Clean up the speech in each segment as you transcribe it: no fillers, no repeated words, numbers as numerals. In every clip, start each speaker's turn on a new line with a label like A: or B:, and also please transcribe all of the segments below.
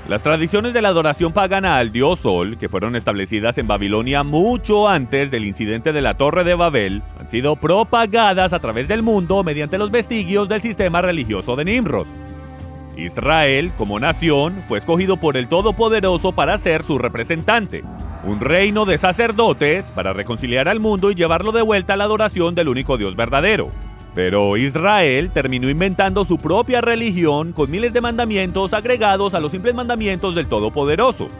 A: Las tradiciones de la adoración pagana al dios Sol, que fueron establecidas en Babilonia mucho antes del incidente de la Torre de Babel, han sido propagadas a través del mundo mediante los vestigios del sistema religioso de Nimrod. Israel, como nación, fue escogido por el Todopoderoso para ser su representante, un reino de sacerdotes para reconciliar al mundo y llevarlo de vuelta a la adoración del único Dios verdadero. Pero Israel terminó inventando su propia religión con miles de mandamientos agregados a los simples mandamientos del Todopoderoso,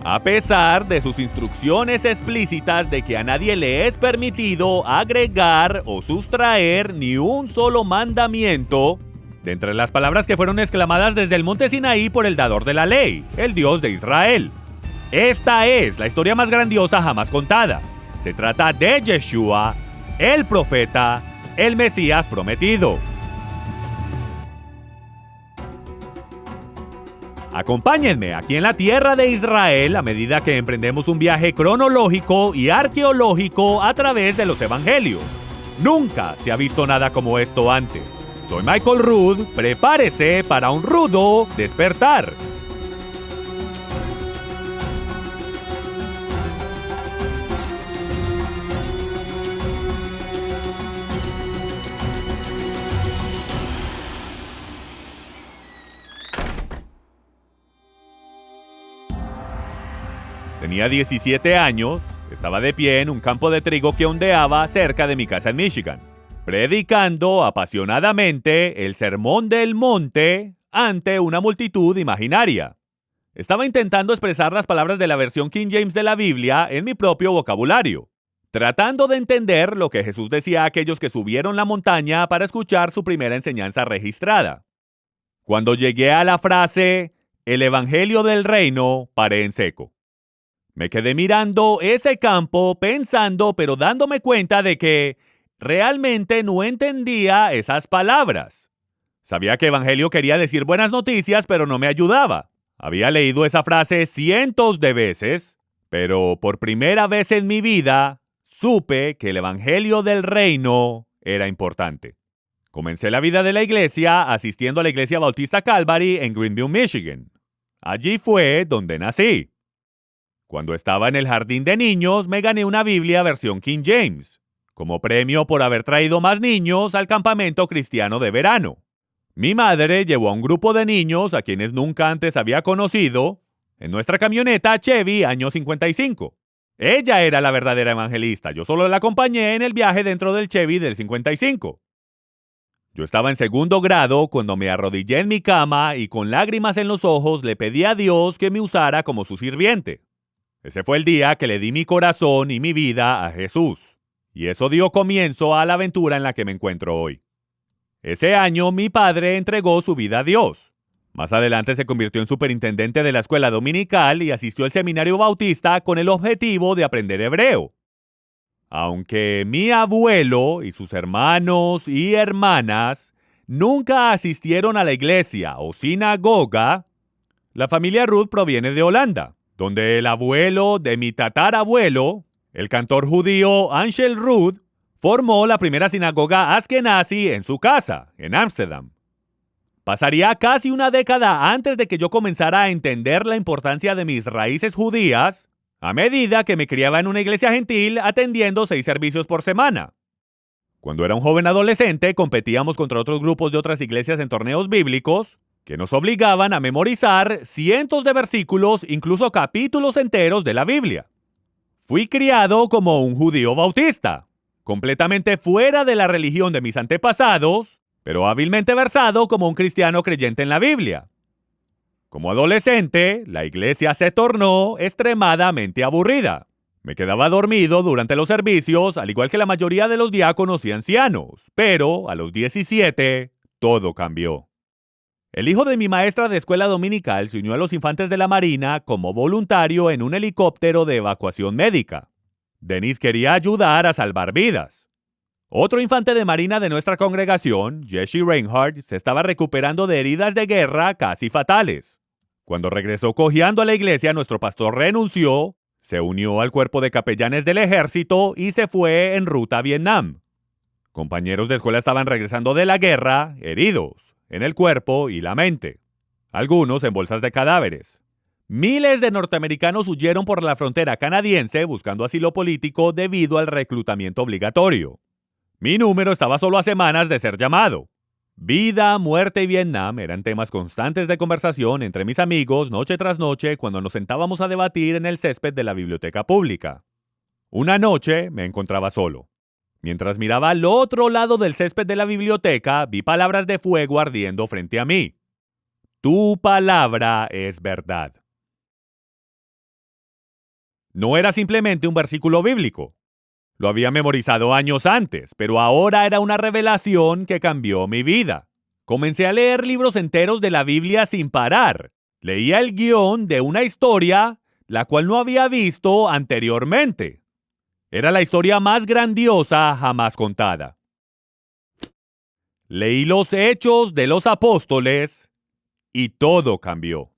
A: a pesar de sus instrucciones explícitas de que a nadie le es permitido agregar o sustraer ni un solo mandamiento de entre las palabras que fueron exclamadas desde el monte Sinaí por el dador de la ley, el Dios de Israel. Esta es la historia más grandiosa jamás contada. Se trata de Yeshua, el profeta, el Mesías prometido. Acompáñenme aquí en la tierra de Israel a medida que emprendemos un viaje cronológico y arqueológico a través de los evangelios. Nunca se ha visto nada como esto antes. Soy Michael Rood, prepárese para un rudo despertar. Tenía 17 años, estaba de pie en un campo de trigo que ondeaba cerca de mi casa en Michigan, predicando apasionadamente el sermón del monte ante una multitud imaginaria. Estaba intentando expresar las palabras de la versión King James de la Biblia en mi propio vocabulario, tratando de entender lo que Jesús decía a aquellos que subieron la montaña para escuchar su primera enseñanza registrada. Cuando llegué a la frase, el Evangelio del Reino, paré en seco. Me quedé mirando ese campo pensando, pero dándome cuenta de que realmente no entendía esas palabras. Sabía que evangelio quería decir buenas noticias, pero no me ayudaba. Había leído esa frase cientos de veces, pero por primera vez en mi vida supe que el evangelio del reino era importante. Comencé la vida de la iglesia asistiendo a la iglesia bautista Calvary en Greenville, Michigan. Allí fue donde nací. Cuando estaba en el jardín de niños, me gané una Biblia versión King James, como premio por haber traído más niños al campamento cristiano de verano. Mi madre llevó a un grupo de niños a quienes nunca antes había conocido en nuestra camioneta Chevy año 55. Ella era la verdadera evangelista, yo solo la acompañé en el viaje dentro del Chevy del 55. Yo estaba en segundo grado cuando me arrodillé en mi cama y con lágrimas en los ojos le pedí a Dios que me usara como su sirviente. Ese fue el día que le di mi corazón y mi vida a Jesús, y eso dio comienzo a la aventura en la que me encuentro hoy. Ese año mi padre entregó su vida a Dios. Más adelante se convirtió en superintendente de la escuela dominical y asistió al seminario bautista con el objetivo de aprender hebreo. Aunque mi abuelo y sus hermanos y hermanas nunca asistieron a la iglesia o sinagoga, la familia Rood proviene de Holanda, donde el abuelo de mi tatarabuelo, el cantor judío Angel Rood, formó la primera sinagoga askenazi en su casa, en Ámsterdam. Pasaría casi una década antes de que yo comenzara a entender la importancia de mis raíces judías, a medida que me criaba en una iglesia gentil atendiendo 6 servicios por semana. Cuando era un joven adolescente, competíamos contra otros grupos de otras iglesias en torneos bíblicos, que nos obligaban a memorizar cientos de versículos, incluso capítulos enteros de la Biblia. Fui criado como un judío bautista, completamente fuera de la religión de mis antepasados, pero hábilmente versado como un cristiano creyente en la Biblia. Como adolescente, la iglesia se tornó extremadamente aburrida. Me quedaba dormido durante los servicios, al igual que la mayoría de los diáconos y ancianos, pero a los 17, todo cambió. El hijo de mi maestra de escuela dominical se unió a los infantes de la Marina como voluntario en un helicóptero de evacuación médica. Dennis quería ayudar a salvar vidas. Otro infante de Marina de nuestra congregación, Jesse Reinhardt, se estaba recuperando de heridas de guerra casi fatales. Cuando regresó cojeando a la iglesia, nuestro pastor renunció, se unió al cuerpo de capellanes del ejército y se fue en ruta a Vietnam. Compañeros de escuela estaban regresando de la guerra, heridos, en el cuerpo y la mente. algunos en bolsas de cadáveres. Miles de norteamericanos huyeron por la frontera canadiense buscando asilo político debido al reclutamiento obligatorio. Mi número estaba solo a semanas de ser llamado. Vida, muerte y Vietnam eran temas constantes de conversación entre mis amigos noche tras noche cuando nos sentábamos a debatir en el césped de la biblioteca pública. Una noche me encontraba solo. Mientras miraba al otro lado del césped de la biblioteca, vi palabras de fuego ardiendo frente a mí. Tu palabra es verdad. No era simplemente un versículo bíblico. Lo había memorizado años antes, pero ahora era una revelación que cambió mi vida. Comencé a leer libros enteros de la Biblia sin parar. Leía el guión de una historia la cual no había visto anteriormente. Era la historia más grandiosa jamás contada. Leí los Hechos de los Apóstoles y todo cambió.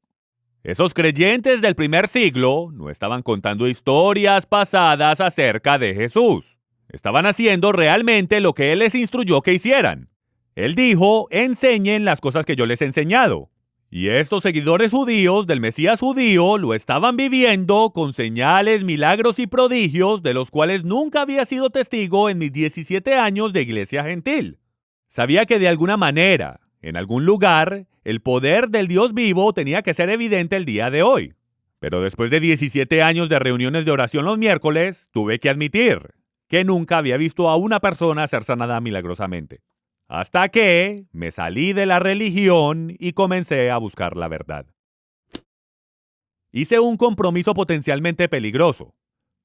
A: Esos creyentes del primer siglo no estaban contando historias pasadas acerca de Jesús. Estaban haciendo realmente lo que Él les instruyó que hicieran. Él dijo, enseñen las cosas que yo les he enseñado. Y estos seguidores judíos del Mesías judío lo estaban viviendo con señales, milagros y prodigios de los cuales nunca había sido testigo en mis 17 años de iglesia gentil. Sabía que de alguna manera, en algún lugar, el poder del Dios vivo tenía que ser evidente el día de hoy. Pero después de 17 años de reuniones de oración los miércoles, tuve que admitir que nunca había visto a una persona ser sanada milagrosamente. Hasta que me salí de la religión y comencé a buscar la verdad. Hice un compromiso potencialmente peligroso.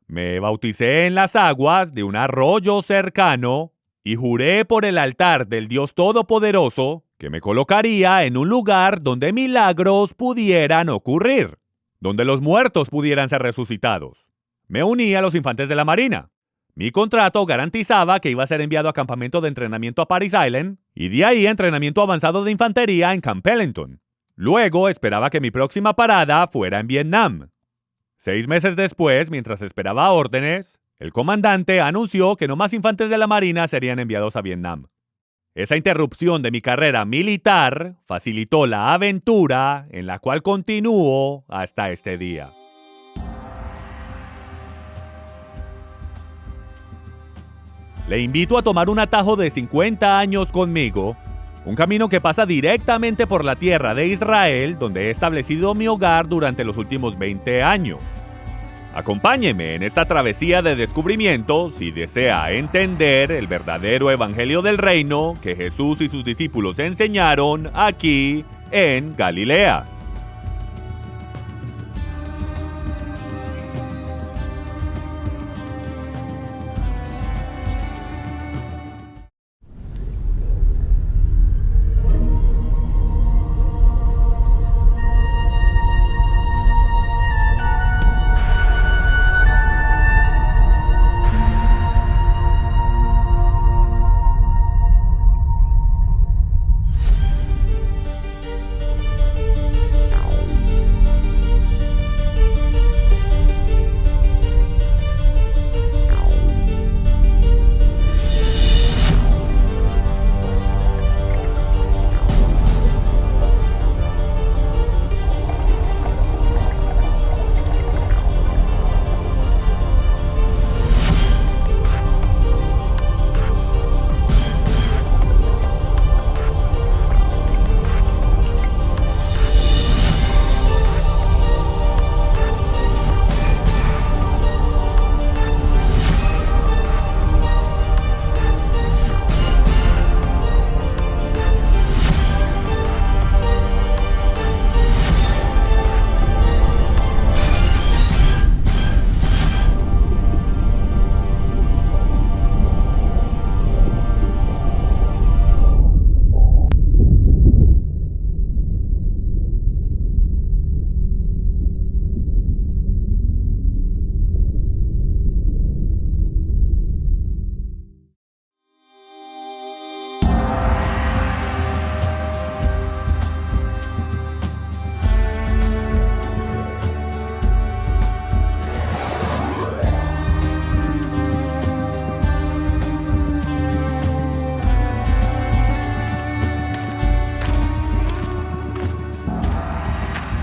A: Me bauticé en las aguas de un arroyo cercano y juré por el altar del Dios Todopoderoso que me colocaría en un lugar donde milagros pudieran ocurrir, donde los muertos pudieran ser resucitados. Me uní a los infantes de la Marina. Mi contrato garantizaba que iba a ser enviado a campamento de entrenamiento a Paris Island y de ahí a entrenamiento avanzado de infantería en Camp Pendleton. Luego esperaba que mi próxima parada fuera en Vietnam. 6 meses después, mientras esperaba órdenes, el comandante anunció que no más infantes de la Marina serían enviados a Vietnam. Esa interrupción de mi carrera militar facilitó la aventura en la cual continúo hasta este día. Le invito a tomar un atajo de 50 años conmigo, un camino que pasa directamente por la tierra de Israel, donde he establecido mi hogar durante los últimos 20 años. Acompáñeme en esta travesía de descubrimiento si desea entender el verdadero evangelio del reino que Jesús y sus discípulos enseñaron aquí en Galilea.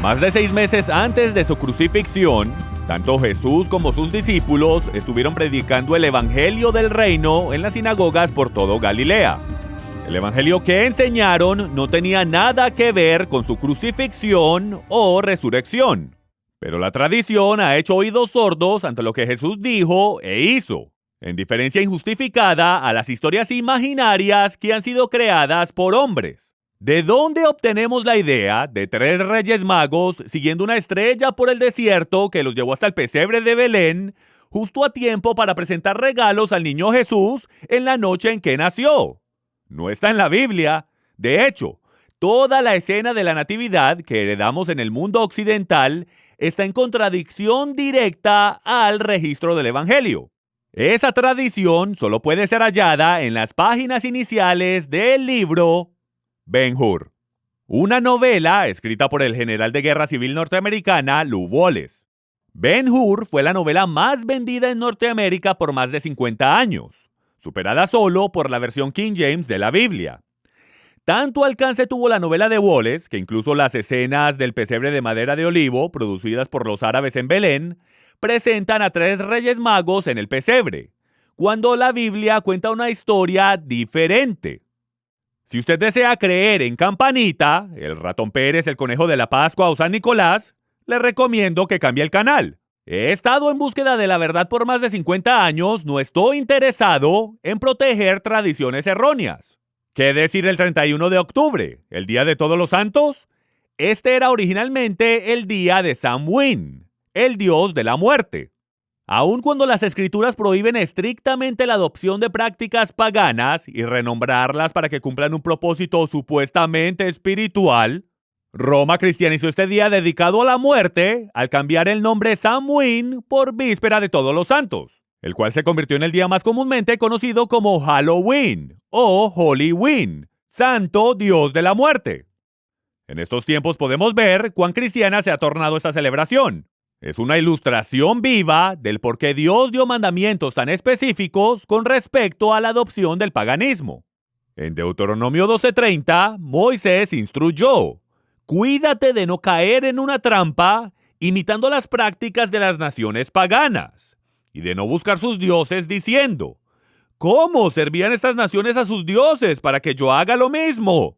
A: Más de 6 meses antes de su crucifixión, tanto Jesús como sus discípulos estuvieron predicando el Evangelio del Reino en las sinagogas por todo Galilea. El evangelio que enseñaron no tenía nada que ver con su crucifixión o resurrección. Pero la tradición ha hecho oídos sordos ante lo que Jesús dijo e hizo, en diferencia injustificada a las historias imaginarias que han sido creadas por hombres. ¿De dónde obtenemos la idea de 3 reyes magos siguiendo una estrella por el desierto que los llevó hasta el pesebre de Belén, justo a tiempo para presentar regalos al niño Jesús en la noche en que nació? No está en la Biblia. De hecho, toda la escena de la Natividad que heredamos en el mundo occidental está en contradicción directa al registro del Evangelio. Esa tradición solo puede ser hallada en las páginas iniciales del libro Ben-Hur, una novela escrita por el general de guerra civil norteamericana Lew Wallace. Ben-Hur fue la novela más vendida en Norteamérica por más de 50 años. Superada solo por la versión King James de la Biblia. Tanto alcance tuvo la novela de Wallace, que incluso las escenas del pesebre de madera de olivo, producidas por los árabes en Belén, presentan a 3 reyes magos en el pesebre, cuando la Biblia cuenta una historia diferente. Si usted desea creer en Campanita, el ratón Pérez, el conejo de la Pascua o San Nicolás, le recomiendo que cambie el canal. He estado en búsqueda de la verdad por más de 50 años, no estoy interesado en proteger tradiciones erróneas. ¿Qué decir el 31 de octubre, el Día de Todos los Santos? Este era originalmente el día de Samhain, el dios de la muerte. Aun cuando las escrituras prohíben estrictamente la adopción de prácticas paganas y renombrarlas para que cumplan un propósito supuestamente espiritual, Roma cristianizó este día dedicado a la muerte al cambiar el nombre Samhain por Víspera de Todos los Santos, el cual se convirtió en el día más comúnmente conocido como Halloween o Hollyween, Santo Dios de la Muerte. En estos tiempos podemos ver cuán cristiana se ha tornado esta celebración. Es una ilustración viva del por qué Dios dio mandamientos tan específicos con respecto a la adopción del paganismo. En Deuteronomio 12:30, Moisés instruyó: cuídate de no caer en una trampa imitando las prácticas de las naciones paganas y de no buscar sus dioses diciendo: ¿cómo servían estas naciones a sus dioses para que yo haga lo mismo?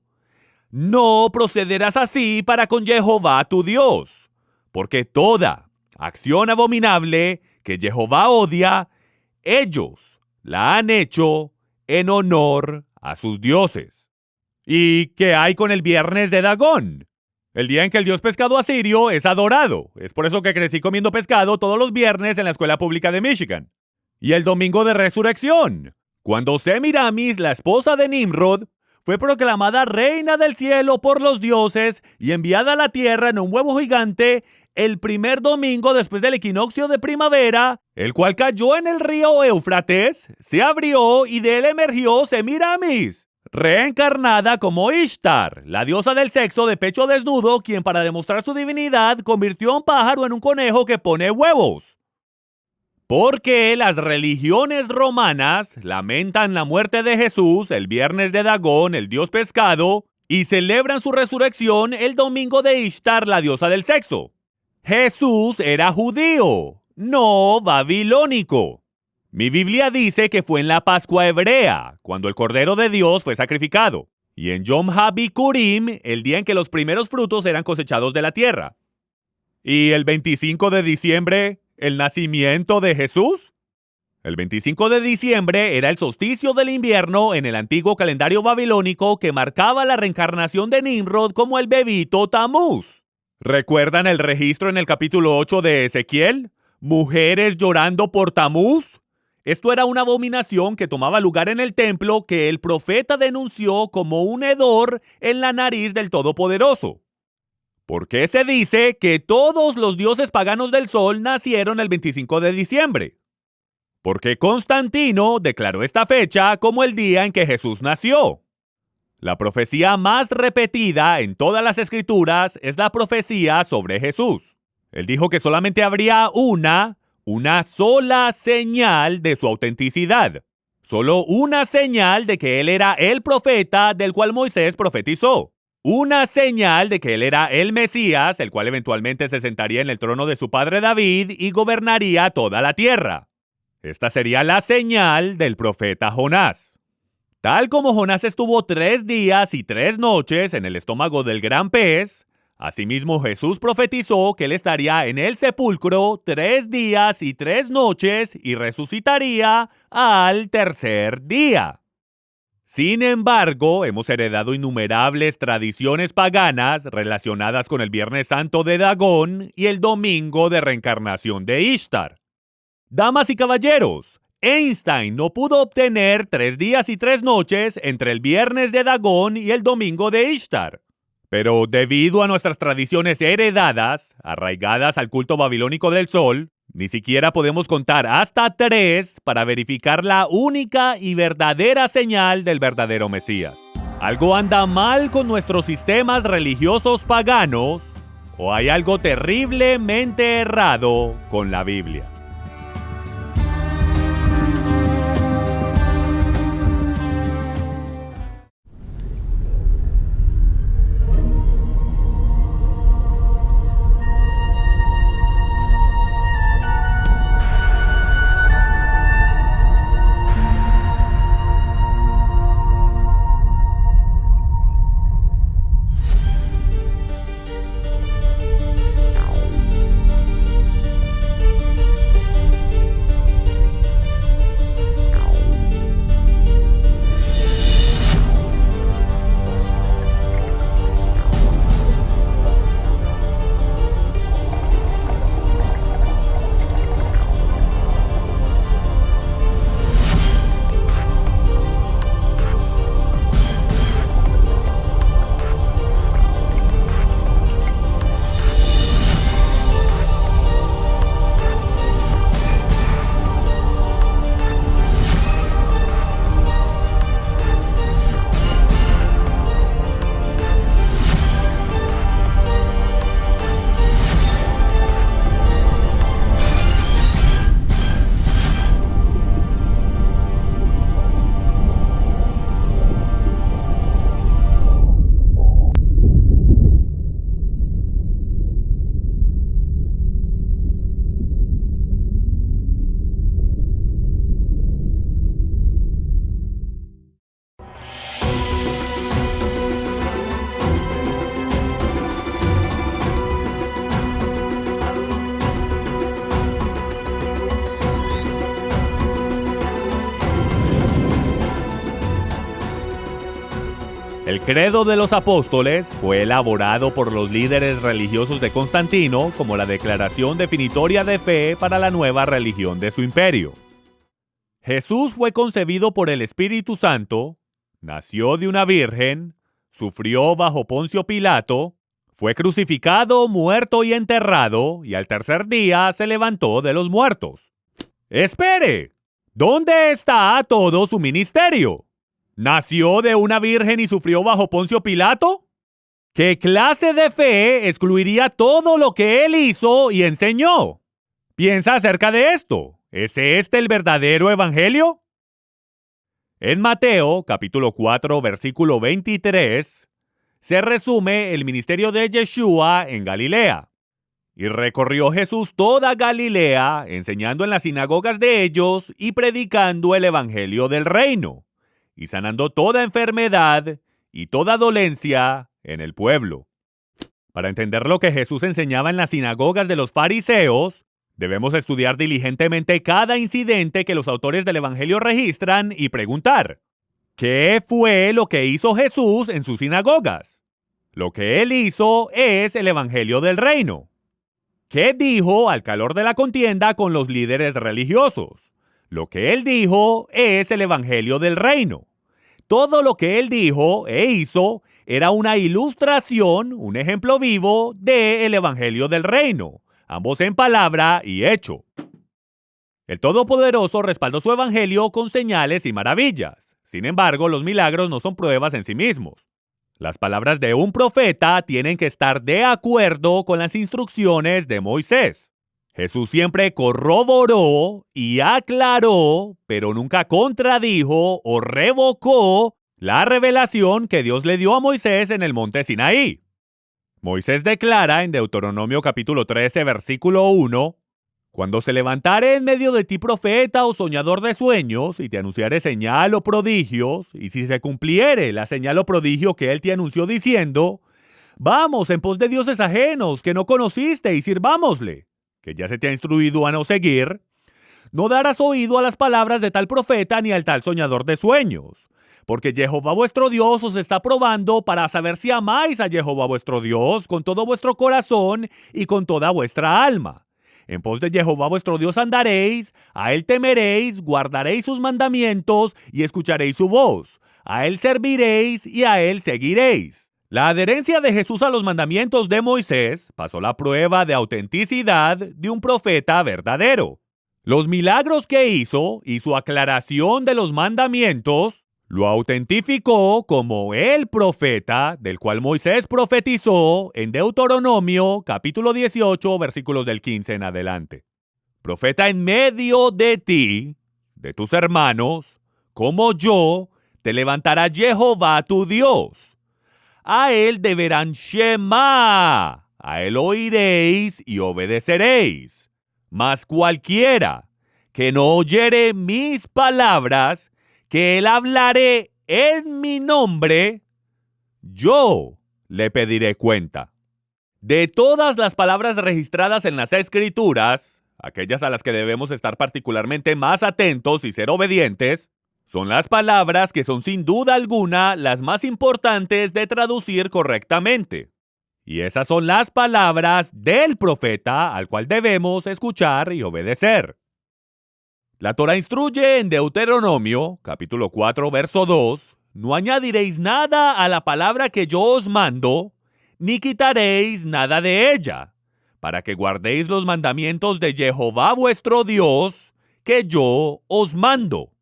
A: No procederás así para con Jehová tu Dios, porque toda acción abominable que Jehová odia, ellos la han hecho en honor a sus dioses. ¿Y qué hay con el viernes de Dagón? El día en que el dios pescado asirio es adorado. Es por eso que crecí comiendo pescado todos los viernes en la escuela pública de Michigan. Y el domingo de resurrección, cuando Semiramis, la esposa de Nimrod, fue proclamada reina del cielo por los dioses y enviada a la tierra en un huevo gigante el primer domingo después del equinoccio de primavera, el cual cayó en el río Éufrates, se abrió y de él emergió Semiramis, reencarnada como Ishtar, la diosa del sexo de pecho desnudo, quien para demostrar su divinidad convirtió a un pájaro en un conejo que pone huevos. Porque las religiones romanas lamentan la muerte de Jesús el viernes de Dagón, el dios pescado, y celebran su resurrección el domingo de Ishtar, la diosa del sexo. Jesús era judío, no babilónico. Mi Biblia dice que fue en la Pascua hebrea, cuando el Cordero de Dios fue sacrificado, y en Yom HaBikurim, el día en que los primeros frutos eran cosechados de la tierra. ¿Y el 25 de diciembre, el nacimiento de Jesús? El 25 de diciembre era el solsticio del invierno en el antiguo calendario babilónico que marcaba la reencarnación de Nimrod como el bebito Tamuz. ¿Recuerdan el registro en el capítulo 8 de Ezequiel? ¿Mujeres llorando por Tamuz? Esto era una abominación que tomaba lugar en el templo que el profeta denunció como un hedor en la nariz del Todopoderoso. ¿Por qué se dice que todos los dioses paganos del sol nacieron el 25 de diciembre? Porque Constantino declaró esta fecha como el día en que Jesús nació. La profecía más repetida en todas las escrituras es la profecía sobre Jesús. Él dijo que solamente habría una sola señal de su autenticidad. Solo una señal de que él era el profeta del cual Moisés profetizó. una señal de que él era el Mesías, el cual eventualmente se sentaría en el trono de su padre David y gobernaría toda la tierra. Esta sería la señal del profeta Jonás. Tal como Jonás estuvo 3 días y 3 noches en el estómago del gran pez, asimismo Jesús profetizó que él estaría en el sepulcro 3 días y 3 noches y resucitaría al tercer día. Sin embargo, hemos heredado innumerables tradiciones paganas relacionadas con el Viernes Santo de Dagón y el Domingo de Reencarnación de Ishtar. Damas y caballeros, Einstein no pudo obtener 3 días y 3 noches entre el Viernes de Dagón y el Domingo de Ishtar. Pero debido a nuestras tradiciones heredadas, arraigadas al culto babilónico del sol, ni siquiera podemos contar hasta 3 para verificar la única y verdadera señal del verdadero Mesías. Algo anda mal con nuestros sistemas religiosos paganos, o hay algo terriblemente errado con la Biblia. El credo de los apóstoles fue elaborado por los líderes religiosos de Constantino como la declaración definitoria de fe para la nueva religión de su imperio. Jesús fue concebido por el Espíritu Santo, nació de una virgen, sufrió bajo Poncio Pilato, fue crucificado, muerto y enterrado, y al tercer día se levantó de los muertos. ¡Espere! ¿Dónde está todo su ministerio? ¿Nació de una virgen y sufrió bajo Poncio Pilato? ¿Qué clase de fe excluiría todo lo que él hizo y enseñó? Piensa acerca de esto. ¿Es este el verdadero evangelio? En Mateo, capítulo 4, versículo 23, se resume el ministerio de Yeshua en Galilea. Y recorrió Jesús toda Galilea, enseñando en las sinagogas de ellos y predicando el evangelio del reino, y sanando toda enfermedad y toda dolencia en el pueblo. Para entender lo que Jesús enseñaba en las sinagogas de los fariseos, debemos estudiar diligentemente cada incidente que los autores del Evangelio registran y preguntar: ¿qué fue lo que hizo Jesús en sus sinagogas? Lo que él hizo es el Evangelio del reino. ¿Qué dijo al calor de la contienda con los líderes religiosos? Lo que él dijo es el Evangelio del reino. Todo lo que él dijo e hizo era una ilustración, un ejemplo vivo del Evangelio del reino, ambos en palabra y hecho. El Todopoderoso respaldó su Evangelio con señales y maravillas. Sin embargo, los milagros no son pruebas en sí mismos. Las palabras de un profeta tienen que estar de acuerdo con las instrucciones de Moisés. Jesús siempre corroboró y aclaró, pero nunca contradijo o revocó la revelación que Dios le dio a Moisés en el monte Sinaí. Moisés declara en Deuteronomio capítulo 13, versículo 1, «Cuando se levantare en medio de ti profeta o soñador de sueños, y te anunciare señal o prodigios, y si se cumpliere la señal o prodigio que él te anunció diciendo, vamos en pos de dioses ajenos que no conociste y sirvámosle, que ya se te ha instruido a no seguir, no darás oído a las palabras de tal profeta ni al tal soñador de sueños. Porque Jehová vuestro Dios os está probando para saber si amáis a Jehová vuestro Dios con todo vuestro corazón y con toda vuestra alma. En pos de Jehová vuestro Dios andaréis, a él temeréis, guardaréis sus mandamientos y escucharéis su voz. A él serviréis y a él seguiréis». La adherencia de Jesús a los mandamientos de Moisés pasó la prueba de autenticidad de un profeta verdadero. Los milagros que hizo y su aclaración de los mandamientos lo autentificó como el profeta del cual Moisés profetizó en Deuteronomio capítulo 18 versículos del 15 en adelante. Profeta en medio de ti, de tus hermanos, como yo, te levantará Jehová tu Dios. A él deberán Shema, a él oiréis y obedeceréis. Mas cualquiera que no oyere mis palabras, que él hablaré en mi nombre, yo le pediré cuenta. De todas las palabras registradas en las Escrituras, aquellas a las que debemos estar particularmente más atentos y ser obedientes, son las palabras que son sin duda alguna las más importantes de traducir correctamente. Y esas son las palabras del profeta al cual debemos escuchar y obedecer. La Torá instruye en Deuteronomio, capítulo 4, verso 2, «No añadiréis nada a la palabra que yo os mando, ni quitaréis nada de ella, para que guardéis los mandamientos de Jehová vuestro Dios, que yo os mando».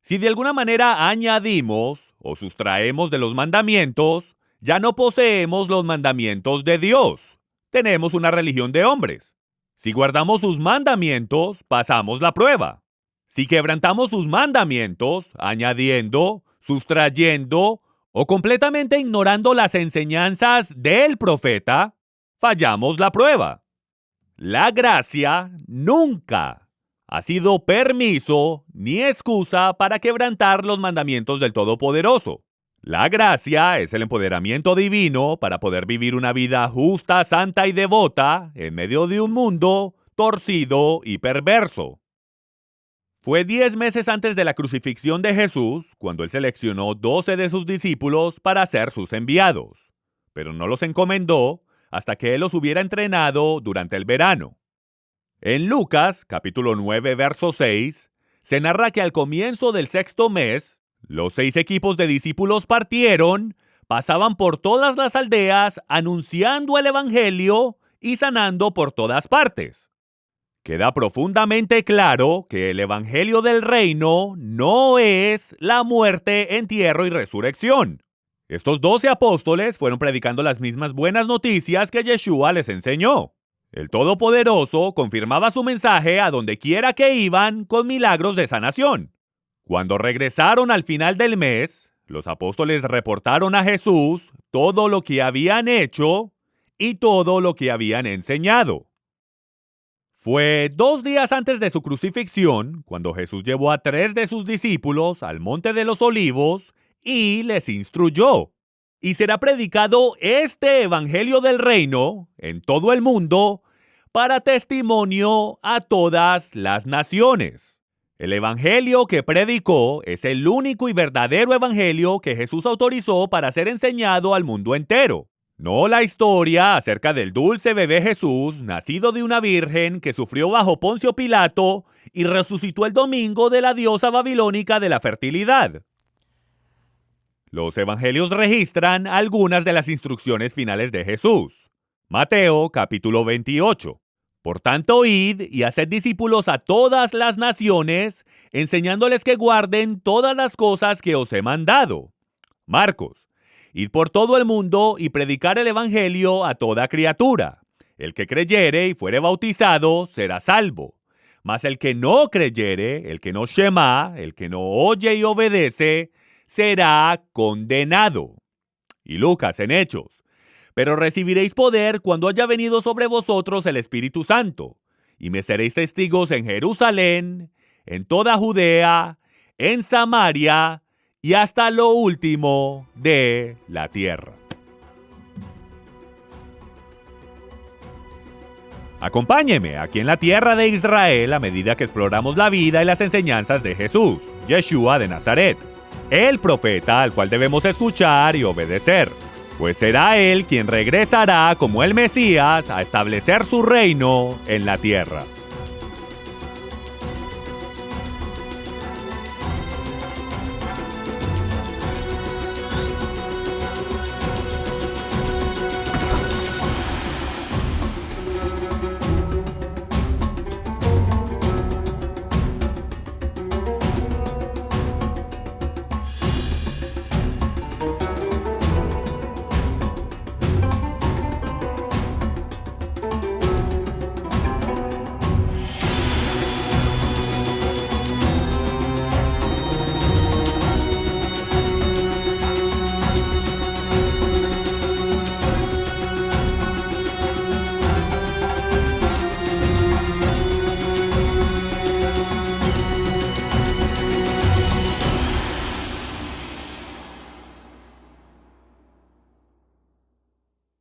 A: Si de alguna manera añadimos o sustraemos de los mandamientos, ya no poseemos los mandamientos de Dios. Tenemos una religión de hombres. Si guardamos sus mandamientos, pasamos la prueba. Si quebrantamos sus mandamientos, añadiendo, sustrayendo o completamente ignorando las enseñanzas del profeta, fallamos la prueba. La gracia nunca ha sido permiso ni excusa para quebrantar los mandamientos del Todopoderoso. La gracia es el empoderamiento divino para poder vivir una vida justa, santa y devota en medio de un mundo torcido y perverso. Fue 10 meses antes de la crucifixión de Jesús cuando él seleccionó 12 de sus discípulos para ser sus enviados, pero no los encomendó hasta que él los hubiera entrenado durante el verano. En Lucas, capítulo 9, verso 6, se narra que al comienzo del 6º mes, los 6 equipos de discípulos partieron, pasaban por todas las aldeas anunciando el evangelio y sanando por todas partes. Queda profundamente claro que el evangelio del reino no es la muerte, entierro y resurrección. Estos 12 apóstoles fueron predicando las mismas buenas noticias que Yeshua les enseñó. El Todopoderoso confirmaba su mensaje a donde quiera que iban con milagros de sanación. Cuando regresaron al final del mes, los apóstoles reportaron a Jesús todo lo que habían hecho y todo lo que habían enseñado. Fue 2 días antes de su crucifixión cuando Jesús llevó a 3 de sus discípulos al Monte de los Olivos y les instruyó. Y será predicado este evangelio del reino en todo el mundo para testimonio a todas las naciones. El evangelio que predicó es el único y verdadero evangelio que Jesús autorizó para ser enseñado al mundo entero. No la historia acerca del dulce bebé Jesús, nacido de una virgen que sufrió bajo Poncio Pilato y resucitó el domingo de la diosa babilónica de la fertilidad. Los evangelios registran algunas de las instrucciones finales de Jesús. Mateo, capítulo 28. Por tanto, id y haced discípulos a todas las naciones, enseñándoles que guarden todas las cosas que os he mandado. Marcos. Id por todo el mundo y predicar el evangelio a toda criatura. El que creyere y fuere bautizado será salvo. Mas el que no creyere, el que no shema, el que no oye y obedece, será condenado. Y Lucas en Hechos: pero recibiréis poder cuando haya venido sobre vosotros el Espíritu Santo, y me seréis testigos en Jerusalén, en toda Judea, en Samaria y hasta lo último de la tierra. Acompáñeme aquí en la tierra de Israel a medida que exploramos la vida y las enseñanzas de Jesús, Yeshua de Nazaret, el profeta al cual debemos escuchar y obedecer, pues será él quien regresará como el Mesías a establecer su reino en la tierra.